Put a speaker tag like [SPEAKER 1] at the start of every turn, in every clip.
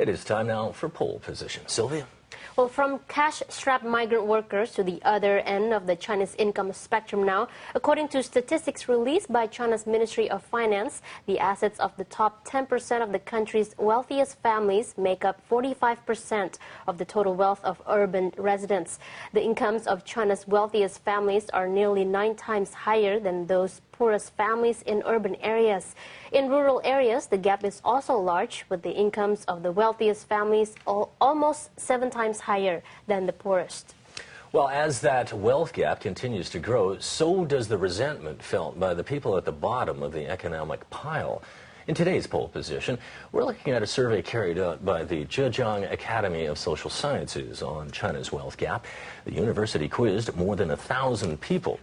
[SPEAKER 1] It is time now for poll position. Sylvia?
[SPEAKER 2] Well, from cash-strapped migrant workers to the other end of the Chinese income spectrum now, according to statistics released by China's Ministry of Finance, the assets of the top 10% of the country's wealthiest families make up 45% of the total wealth of urban residents. The incomes of China's wealthiest families are nearly 9 times higher than those poorest families in urban areas. In rural areas, the gap is also large, with the incomes of the wealthiest families almost 7 times higher than the poorest.
[SPEAKER 1] Well, as that wealth gap continues to grow, so does the resentment felt by the people at the bottom of the economic pile. In today's poll position, we're looking at a survey carried out by the Zhejiang Academy of Social Sciences on China's wealth gap. The university quizzed more than 1,000 people.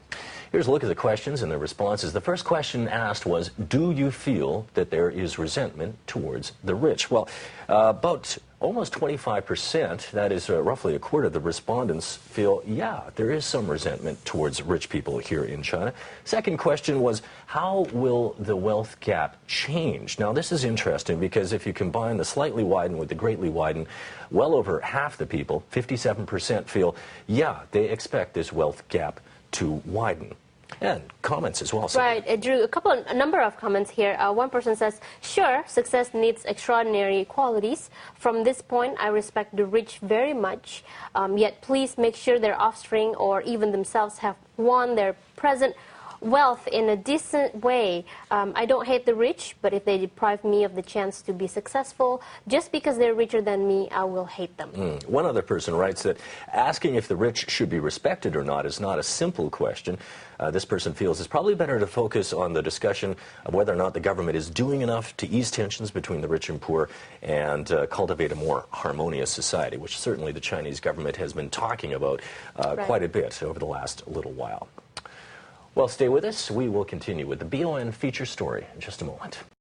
[SPEAKER 1] Here's a look at the questions and the responses. The first question asked was, do you feel that there is resentment towards the rich? Well, about almost 25%, that is roughly a quarter of the respondents, feel, yeah, there is some resentment towards rich people here in China. Second question was, how will the wealth gap change? Now, this is interesting because if you combine the slightly widened with the greatly widened, well over half the people, 57%, feel, yeah, they expect this wealth gap to widen. And comments as well.
[SPEAKER 2] Right, Drew, a number of comments here. One person says, sure, success needs extraordinary qualities. From this point, I respect the rich very much. Yet please make sure their offspring or even themselves have won their present wealth in a decent way. I don't hate the rich, but if they deprive me of the chance to be successful, just because they're richer than me, I will hate them.
[SPEAKER 1] One other person writes that asking if the rich should be respected or not is not a simple question. This person feels it's probably better to focus on the discussion of whether or not the government is doing enough to ease tensions between the rich and poor and cultivate a more harmonious society, which certainly the Chinese government has been talking about quite a bit over the last little while. Well, stay with us. We will continue with the BON feature story in just a moment.